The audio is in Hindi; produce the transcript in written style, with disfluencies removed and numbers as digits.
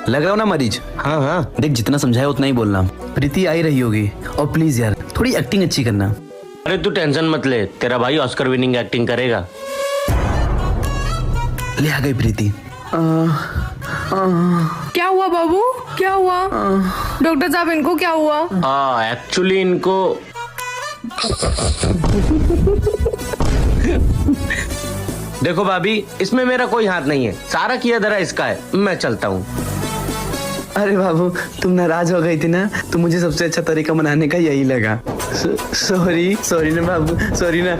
लग रहा हो ना मरीज? हाँ हाँ। देख, जितना समझाया उतना ही बोलना। प्रीति आई रही होगी, और प्लीज यार थोड़ी एक्टिंग अच्छी करना। अरे तू टेंशन मत ले, तेरा भाई ऑस्कर विनिंग एक्टिंग करेगा। ले आ गई प्रीति। क्या हुआ बाबू, क्या हुआ? डॉक्टर साहब इनको क्या हुआ? एक्चुअली इनको देखो भाभी, इसमें मेरा कोई हाथ नहीं है, सारा किया धरा इसका है। मैं चलता हूँ। अरे बाबू, तुम नाराज हो गई थी ना, तो मुझे सबसे अच्छा तरीका मनाने का यही लगा। सॉरी ना बाबू, सॉरी ना।